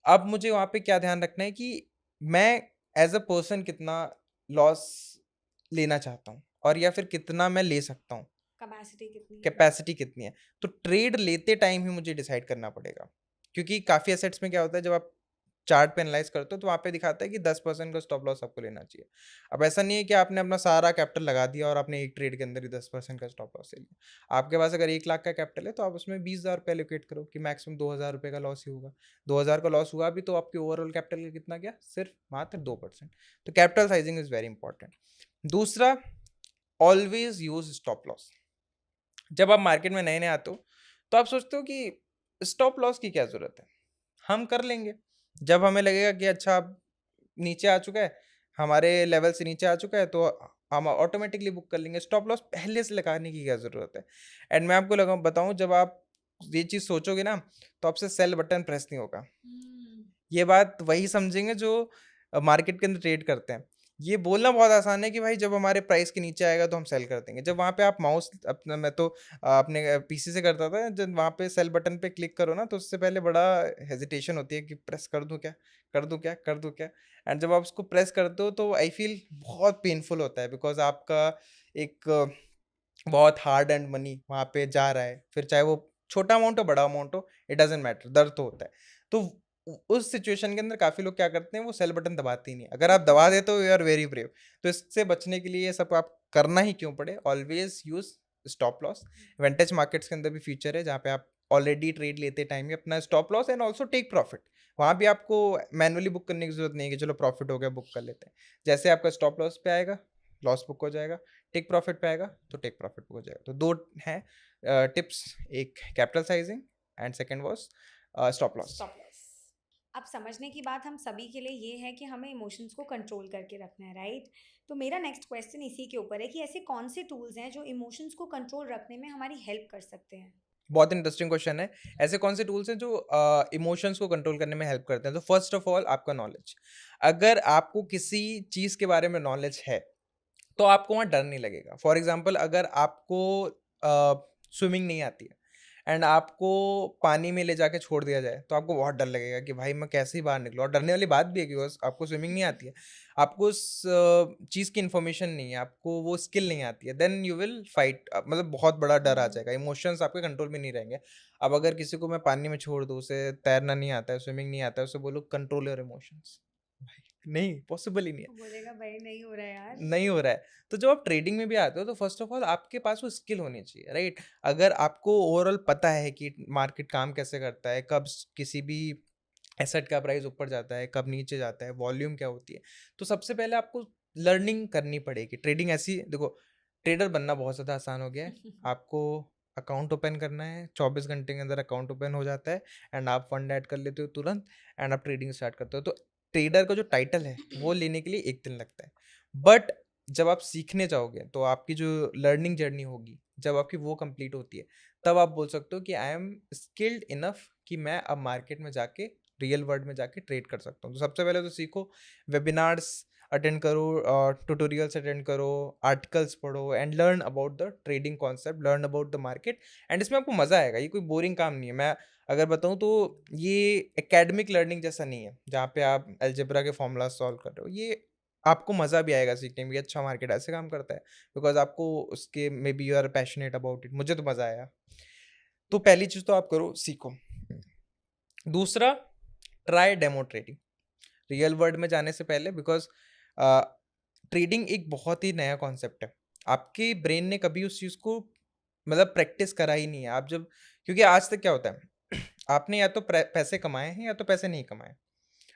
अब मुझे वहाँ पे क्या ध्यान रखना है कि मैं एज़ अ पर्सन कितना लॉस लेना चाहता हूँ और या फिर कितना मैं ले सकता हूँ, कैपेसिटी कितनी है? कैपेसिटी कितनी है। तो ट्रेड लेते टाइम ही मुझे डिसाइड करना पड़ेगा, क्योंकि काफ़ी एसेट्स में क्या होता है, जब आप चार्ट पे एनालाइज करते हो तो वहाँ पे दिखाता है कि 10% का स्टॉप लॉस आपको लेना चाहिए। अब ऐसा नहीं है कि आपने अपना सारा कैपिटल लगा दिया और आपने एक ट्रेड के अंदर ही 10% का स्टॉप लॉस ले लिया। आपके पास अगर 1,00,000 का कैपिटल है तो आप उसमें 20,000 रुपये एलोकेट करो कि मैक्सिमम 2,000 रुपये का लॉस ही होगा। 2,000 का लॉस हुआ भी तो आपके ओवरऑल कैपिटल का कितना गया, सिर्फ मात्र 2%। तो capital sizing is very important. दूसरा, ऑलवेज यूज स्टॉप लॉस। जब आप मार्केट में नए नए आते हो तो आप सोचते हो कि स्टॉप लॉस की क्या ज़रूरत है, हम कर लेंगे। जब हमें लगेगा कि अच्छा अब नीचे आ चुका है, हमारे लेवल से नीचे आ चुका है, तो हम ऑटोमेटिकली बुक कर लेंगे, स्टॉप लॉस पहले से लगाने की क्या ज़रूरत है। एंड मैं आपको लगा बताऊँ, जब आप ये चीज़ सोचोगे ना तो आपसे सेल बटन प्रेस नहीं होगा। ये बात वही समझेंगे जो मार्केट के अंदर ट्रेड करते हैं। ये बोलना बहुत आसान है कि भाई जब हमारे प्राइस के नीचे आएगा तो हम सेल कर देंगे। जब वहाँ पे आप माउस अपना, मैं तो अपने पीसी से करता था, जब वहाँ पे सेल बटन पे क्लिक करो ना तो उससे पहले बड़ा हेजिटेशन होती है कि प्रेस कर दूँ क्या, कर दूँ क्या, कर दूँ क्या। एंड जब आप उसको प्रेस करते हो तो आई फील बहुत पेनफुल होता है, बिकॉज आपका एक बहुत हार्ड एंड मनी वहाँ पे जा रहा है, फिर चाहे वो छोटा अमाउंट हो बड़ा अमाउंट हो, इट डजेंट मैटर, दर्द तो होता है। तो उस सिचुएशन के अंदर काफ़ी लोग क्या करते हैं, वो सेल बटन दबाते ही नहीं। अगर आप दबा देते हो, यू आर वेरी ब्रेव। तो इससे बचने के लिए ये सब आप करना ही क्यों पड़े, always use stop loss. Vantage markets के अंदर भी फीचर है जहाँ पे आप ऑलरेडी ट्रेड लेते टाइम ही अपना stop loss and also take profit, वहाँ भी आपको मैनुअली बुक करने की जरूरत नहीं है कि चलो प्रॉफिट हो गया बुक कर लेते हैं। जैसे आपका स्टॉप लॉस पे आएगा लॉस बुक हो जाएगा, टेक प्रॉफिट पे आएगा तो टेक प्रॉफिट बुक हो जाएगा। तो दो हैं टिप्स, एक capital sizing and second was stop loss. Stop loss. अब समझने की बात हम सभी के लिए ये है कि हमें इमोशंस को कंट्रोल करके रखना है, राइट? तो मेरा नेक्स्ट क्वेश्चन इसी के ऊपर है कि ऐसे कौन से टूल्स हैं जो इमोशंस को कंट्रोल रखने में हमारी हेल्प कर सकते हैं? बहुत इंटरेस्टिंग क्वेश्चन है। ऐसे कौन से टूल्स हैं जो इमोशंस को कंट्रोल करने में हेल्प करते हैं? तो फर्स्ट ऑफ ऑल आपका नॉलेज। अगर आपको किसी चीज़ के बारे में नॉलेज है, तो आपको वहाँ डर नहीं लगेगा। फॉर एग्ज़ाम्पल अगर आपको स्विमिंग नहीं आती है एंड आपको पानी में ले जाके छोड़ दिया जाए, तो आपको बहुत डर लगेगा कि भाई मैं कैसे ही बाहर निकलूँ? और डरने वाली बात भी है कि बस आपको स्विमिंग नहीं आती है। आपको उस चीज़ की इन्फॉर्मेशन नहीं है, आपको वो स्किल नहीं आती है, देन यू विल फाइट मतलब बहुत बड़ा डर आ जाएगा, इमोशंस आपके कंट्रोल में नहीं रहेंगे। अब अगर किसी को मैं पानी में छोड़ दूँ, उसे तैरना नहीं आता है, स्विमिंग नहीं आता है, उसे बोलूँ कंट्रोल योर इमोशंस, भाई नहीं, पॉसिबल ही नहीं है। वो बोलेगा भाई नहीं हो रहा है यार। नहीं हो रहा है। तो जब आप ट्रेडिंग में भी आते हो तो फर्स्ट ऑफ ऑल आपके पास वो स्किल होनी चाहिए, राइट? अगर आपको ओवरऑल पता है कि मार्केट काम कैसे करता है, कब किसी भी एसेट का प्राइस ऊपर जाता है, कब नीचे जाता है, वॉल्यूम क्या होती है, तो सबसे पहले आपको लर्निंग करनी पड़ेगी। ट्रेडिंग ऐसी देखो, ट्रेडर बनना बहुत ज़्यादा आसान हो गया है। आपको अकाउंट ओपन करना है, 24 घंटे के अंदर अकाउंट ओपन हो जाता है एंड आप फंड ऐड कर लेते हो तुरंत एंड आप ट्रेडिंग स्टार्ट करते हो। तो ट्रेडर का जो टाइटल है वो लेने के लिए 1 दिन लगता है। बट जब आप सीखने जाओगे तो आपकी जो लर्निंग जर्नी होगी, जब आपकी वो कंप्लीट होती है, तब आप बोल सकते हो कि आई एम स्किल्ड इनफ कि मैं अब मार्केट में जाके रियल वर्ल्ड में जाके ट्रेड कर सकता हूँ। तो सबसे पहले तो सीखो, वेबिनार्स अटेंड करो, ट्यूटोरियल्स अटेंड करो, आर्टिकल्स पढ़ो and learn about the trading concept, learn about the market and इसमें आपको मज़ा आएगा। ये कोई बोरिंग काम नहीं है। मैं अगर बताऊँ तो ये एकेडमिक लर्निंग जैसा नहीं है, जहाँ पे आप अलजेब्रा के फॉर्मूला सॉल्व कर रहे हो। ये आपको मज़ा भी आएगा सीखने में कि अच्छा मार्केट ऐसे काम करता है, बिकॉज़ आपको उसके maybe you are passionate about it. मुझे तो मज़ा आया। तो पहली चीज़ तो आप करो, सीखो। दूसरा, try demo trading real world में जाने से पहले, बिकॉज़ ट्रेडिंग एक बहुत ही नया कॉन्सेप्ट है। आपके ब्रेन ने कभी उस चीज़ को मतलब प्रैक्टिस करा ही नहीं है। आप जब क्योंकि आज तक क्या होता है आपने या तो पैसे कमाए हैं या तो पैसे नहीं कमाए।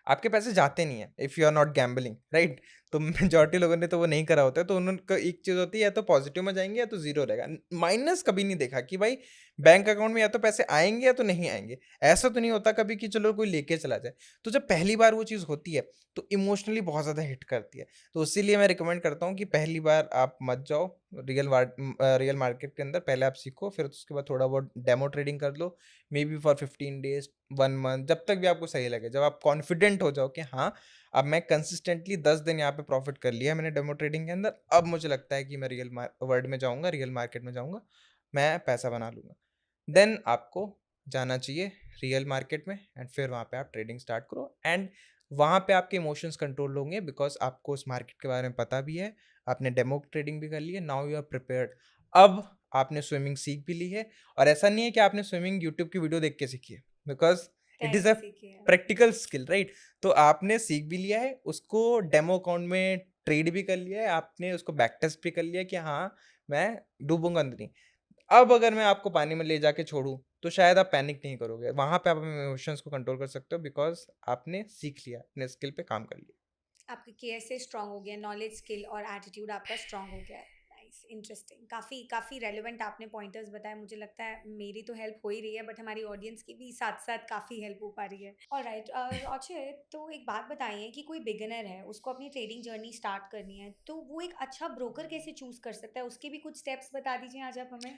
आपके पैसे जाते नहीं है if you are not gambling, right? तो मेजॉरिटी लोगों ने तो वो नहीं करा होता है, तो उनका एक चीज़ होती है, या तो पॉजिटिव में जाएंगे या तो जीरो रहेगा। माइनस कभी नहीं देखा कि भाई बैंक अकाउंट में या तो पैसे आएंगे या तो नहीं आएंगे। ऐसा तो नहीं होता कभी कि चलो कोई लेके चला जाए। तो जब पहली बार वो चीज़ होती है तो इमोशनली बहुत ज़्यादा हिट करती है। तो इसीलिए मैं रिकमेंड करता हूँ कि पहली बार आप मत जाओ रियल मार्केट के अंदर। पहले आप सीखो, फिर उसके बाद थोड़ा बहुत डेमो ट्रेडिंग कर लो, maybe for 15 days, 1 month, जब तक भी आपको सही लगे। जब आप कॉन्फिडेंट हो जाओ कि हाँ, अब मैं कंसिस्टेंटली 10 दिन यहाँ पे प्रॉफिट कर लिया मैंने डेमो ट्रेडिंग के अंदर, अब मुझे लगता है कि मैं रियल वर्ल्ड में जाऊँगा, रियल मार्केट में जाऊँगा, मैं पैसा बना लूँगा। देन आपको जाना चाहिए रियल मार्केट में एंड फिर वहाँ पे आप ट्रेडिंग स्टार्ट करो एंड वहाँ पे आपके इमोशंस कंट्रोल होंगे, बिकॉज़ आपको उस मार्केट के बारे में पता भी है, आपने डेमो ट्रेडिंग भी कर ली है, नाउ यू आर प्रिपेयर्ड। अब आपने स्विमिंग सीख भी ली है, और ऐसा नहीं है कि आपने स्विमिंग यूट्यूब की वीडियो देख के सीखी है, बिकॉज़ इट तैर इज़ के अ सीखी है। Practical skill, right? तो आपने सीख भी लिया है, उसको डेमो अकाउंट में ट्रेड भी कर लिया है, आपने उसको बैक टेस्ट भी कर लिया है कि हाँ, मैं डूबूँगा नहीं। अब अगर मैं आपको पानी में ले जाके छोड़ूँ, तो शायद आप पैनिक नहीं करोगे। वहाँ पे आप अपने इमोशंस को कंट्रोल कर सकते हो, बिकॉज़ आपने सीख लिया, अपने स्किल पे काम कर लिया। आपके केयर से स्ट्रांग हो गया, नॉलेज, स्किल और एटीट्यूड आपका स्ट्रांग हो गया है। Nice, interesting. काफ़ी काफ़ी रेलेवेंट आपने पॉइंटर्स बताए। मुझे लगता है मेरी तो हेल्प हो ही रही है, बट हमारी ऑडियंस की भी साथ साथ काफ़ी हेल्प हो पा रही है। ऑलराइट, अक्षय, तो एक बात बताइए कि कोई बिगिनर है, उसको अपनी ट्रेडिंग जर्नी स्टार्ट करनी है, तो वो एक अच्छा ब्रोकर कैसे चूज़ कर सकता है? उसके भी कुछ स्टेप्स बता दीजिए आज आप हमें।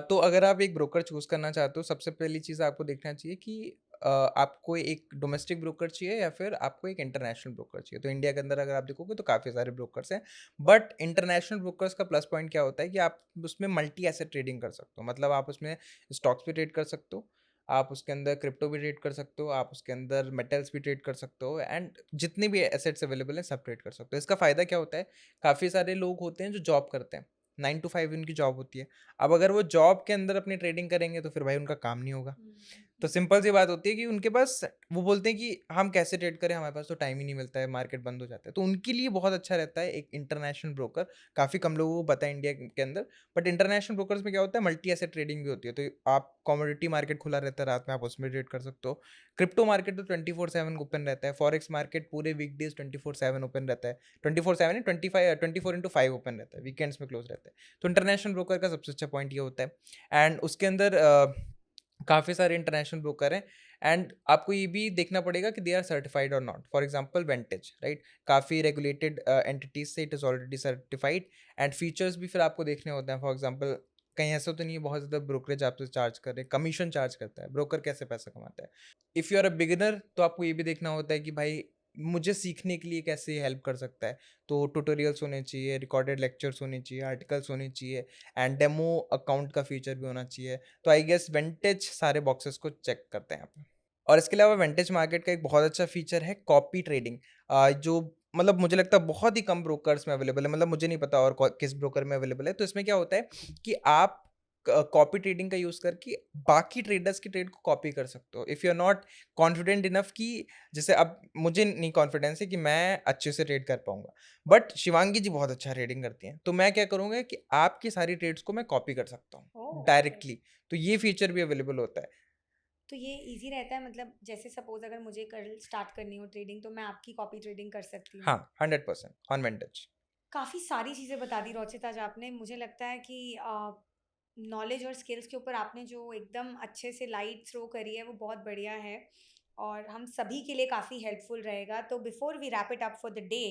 तो अगर आप एक ब्रोकर चूज़ करना चाहते हो, सबसे पहली चीज़ आपको देखना चाहिए कि आपको एक डोमेस्टिक ब्रोकर चाहिए या फिर आपको एक इंटरनेशनल ब्रोकर चाहिए। तो इंडिया के अंदर अगर आप देखोगे तो काफ़ी सारे ब्रोकर्स हैं, बट इंटरनेशनल ब्रोकर्स का प्लस पॉइंट क्या होता है कि आप उसमें मल्टी एसेट ट्रेडिंग कर सकते हो। मतलब आप उसमें स्टॉक्स भी ट्रेड कर सकते हो, आप उसके अंदर क्रिप्टो भी ट्रेड कर सकते हो, आप उसके अंदर मेटल्स भी ट्रेड कर सकते हो एंड जितने भी एसेट्स अवेलेबल हैं सब ट्रेड कर सकते हो। इसका फ़ायदा क्या होता है, काफ़ी सारे लोग होते हैं जो जॉब करते हैं, 9 टू 5 उनकी जॉब होती है। अब अगर वो जॉब के अंदर अपनी ट्रेडिंग करेंगे तो फिर भाई उनका काम नहीं होगा। तो सिंपल सी बात होती है कि उनके पास, वो बोलते हैं कि हम कैसे ट्रेड करें, हमारे पास तो टाइम ही नहीं मिलता है, मार्केट बंद हो जाता है। तो उनके लिए बहुत अच्छा रहता है एक इंटरनेशनल ब्रोकर। काफ़ी कम लोगों को पता है इंडिया के अंदर, बट इंटरनेशनल ब्रोकर्स में क्या होता है, मल्टी एसेट ट्रेडिंग भी होती है। तो आप कमोडिटी मार्केट खुला रहता है रात में, आप उसमें ट्रेड कर सकते हो। क्रिप्टो मार्केट तो 24/7 ओपन रहता है। फॉरेक्स मार्केट पूरे वीकडेज 24/7 ओपन रहता है। 24/7 नहीं, 24/5 ओपन रहता है, वीकेंड्स में क्लोज रहता है। तो इंटरनेशनल ब्रोकर का सबसे अच्छा पॉइंट ये होता है एंड उसके अंदर काफ़ी सारे इंटरनेशनल ब्रोकर हैं एंड आपको ये भी देखना पड़ेगा कि दे आर सर्टिफाइड और नॉट. फॉर एग्जांपल वेंटेज, राइट, काफ़ी रेगुलेटेड एंटिटीज से it is already certified. And features भी फिर आपको देखने होते हैं. फॉर एग्जांपल कहीं ऐसा तो नहीं है बहुत ज़्यादा ब्रोकरेज आपसे चार्ज कर रहे हैं, कमीशन चार्ज करता है, ब्रोकर कैसे पैसा कमाता है. If you are a beginner तो आपको ये भी देखना होता है कि भाई मुझे सीखने के लिए कैसे हेल्प कर सकता है. तो ट्यूटोरियल्स होने चाहिए, रिकॉर्डेड लेक्चर्स होने चाहिए, आर्टिकल्स होने चाहिए, एंड डेमो अकाउंट का फीचर भी होना चाहिए. तो आई गेस वेंटेज सारे बॉक्सेस को चेक करते हैं यहाँ पे. और इसके अलावा वेंटेज मार्केट का एक बहुत अच्छा फीचर है कॉपी ट्रेडिंग, जो मतलब मुझे लगता है बहुत ही कम ब्रोकर्स में अवेलेबल है. मतलब मुझे नहीं पता और किस ब्रोकर में अवेलेबल है. तो इसमें क्या होता है कि आप कॉपी ट्रेडिंग का यूज़ करके बाकी ट्रेडर्स की ट्रेड को कॉपी कर सकते हो. If you are not confident enough कि जैसे अब मुझे नहीं कॉन्फिडेंस है कि मैं अच्छे से ट्रेड कर पाऊंगा, बट शिवांगी जी बहुत अच्छा ट्रेडिंग करती हैं, तो मैं क्या करूँगा कि आपकी सारी ट्रेड्स को मैं कॉपी कर सकता हूँ ओह, ओके। डायरेक्टली. तो ये फीचर भी अवेलेबल होता है. तो ये इजी रहता है, मतलब जैसे सपोज अगर मुझे कल स्टार्ट करनी हो ट्रेडिंग तो मैं आपकी कॉपी ट्रेडिंग कर सकती हूँ. हाँ, 100% ऑन वेंटेज. काफ़ी सारी चीज़ें बता दी रोचित आज आपने. मुझे लगता है कि नॉलेज और स्किल्स के ऊपर आपने जो एकदम अच्छे से लाइट थ्रो करी है वो बहुत बढ़िया है और हम सभी के लिए काफ़ी हेल्पफुल रहेगा. तो before we wrap it up for the day,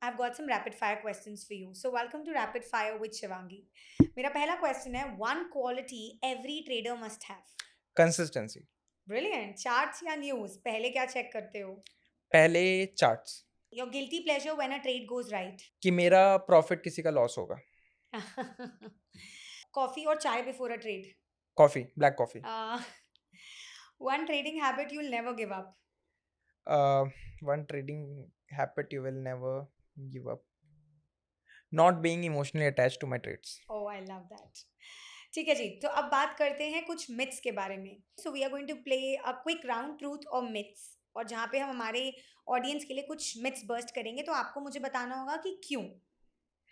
I have got some rapid fire questions for you. So welcome to rapid fire with Shivangi. मेरा पहला क्वेश्चन है, one quality every trader must have. Consistency. Brilliant. Charts या news, पहले क्या check करते हो? पहले charts. Your guilty pleasure when a trade goes right. कि मेरा प्रॉफिट किसी का लॉस होगा. कॉफी और चाय before a trade. Coffee, black coffee. One trading habit you'll never give up. One trading habit you will never give up. Not being emotionally attached to my trades. Oh, I love that. ठीक है जी, तो अब बात करते हैं कुछ myths के बारे में. So we are going to play a quick round truth और मिथ्स, और जहाँ पे हम हमारे ऑडियंस के लिए कुछ मिथ्स बर्स्ट करेंगे तो आपको मुझे बताना होगा कि क्यों.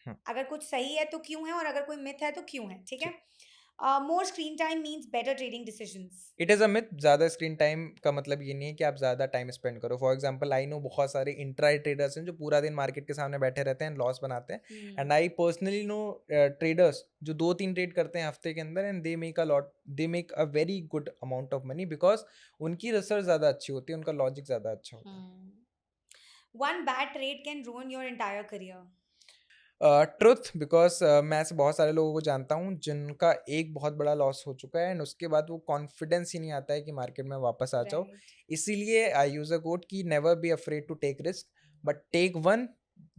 हम्म, अगर कुछ सही है तो क्यों है, और अगर कोई मिथ है तो क्यों है. ठीक है. ठीक. मोर screen time means better trading decisions. It is a myth. ज़्यादा स्क्रीन टाइम का मतलब ये नहीं है कि आप ज़्यादा टाइम स्पेंड करो. फॉर एग्जांपल आई नो बहुत सारे इंट्रा ट्रेडर्स हैं जो पूरा दिन मार्केट के सामने बैठे रहते हैं, लॉस बनाते हैं. And I personally know traders जो 2-3 ट्रेड करते हैं हफ्ते के अंदर, and they make a very good amount of money because उनकी रिसर्च ज़्यादा अच्छी होती है, उनका लॉजिक ज़्यादा अच्छा होता है. One bad trade can रूइन your entire career. Truth, because मैं ऐसे बहुत सारे लोगों को जानता हूँ जिनका एक बहुत बड़ा लॉस हो चुका है एंड उसके बाद वो कॉन्फिडेंस ही नहीं आता है कि मार्केट में वापस आ जाओ. राइट. इसीलिए आई यूज अ कोट कि never be afraid to take risk, but take one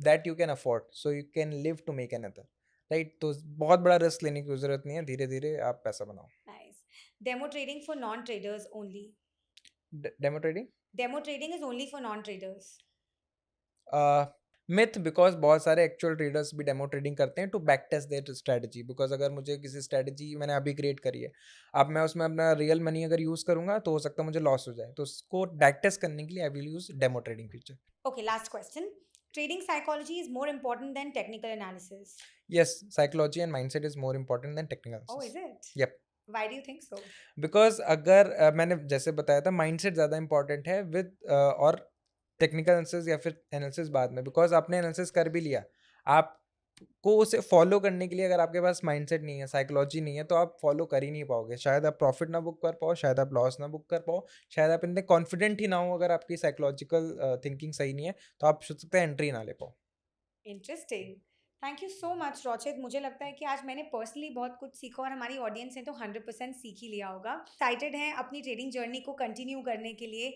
that you can afford so you can live to make another. Right. तो बहुत बड़ा रिस्क लेने की जरूरत नहीं है, धीरे धीरे आप पैसा बनाओ. Nice. Demo trading for non traders only. Demo trading Demo trading is only for non-traders. Myth, because बहुत सारे एक्चुअल ट्रेडर्स भी डेमो ट्रेडिंग करते हैं to back test their strategy. Because अगर मुझे किसी स्ट्रेटजी मैंने अभी क्रिएट करी है, अब मैं उसमें अपना रियल मनी अगर यूज़ करूंगा तो हो सकता है मुझे लॉस हो जाए. तो उसको बैक टेस्ट करने के लिए I will use demo trading feature. Okay, last question. Trading psychology is more important than technical analysis. Yes, psychology and mindset is more important than technical Oh, is analysis. it? Yup. Why do you think so? Because अगर मैंने जैसे बताया था mindset ज़्यादा important है with और technical analysis या फिर एनालिसिस बाद में. बिकॉज आपने एनालिसिस कर भी लिया, आपको उसे फॉलो करने के लिए अगर आपके पास माइंडसेट नहीं है, साइकोलॉजी नहीं है, तो आप फॉलो कर ही नहीं पाओगे. शायद आप प्रॉफिट ना बुक कर पाओ, शायद आप लॉस ना बुक कर पाओ, शायद आप इतने कॉन्फिडेंट ही ना हो. अगर आपकी साइकोलॉजिकल थिंकिंग सही नहीं है तो आप सोच सकते हैं एंट्री ना ले पाओ. Interesting. Thank you so much Rochit. मुझे लगता है कि आज मैंने पर्सनली बहुत कुछ सीखा और हमारी ऑडियंस ने तो 100% सीख ही लिया होगा. एक्साइटेड हैं अपनी ट्रेडिंग जर्नी को कंटिन्यू करने के लिए.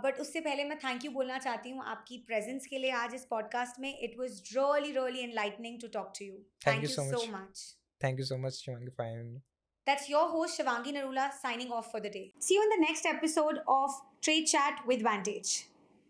बट उससे पहले मैं थैंक यू बोलना चाहती हूँ आपकी प्रेजेंस के लिए आज इस पॉडकास्ट में. It was really enlightening to talk to you. Thank thank you you so so much. Much. Thank you so much Shivangi for having me. That's your host Shivangi Narula signing off for the day. See you in the next episode of Trade Chat with Vantage.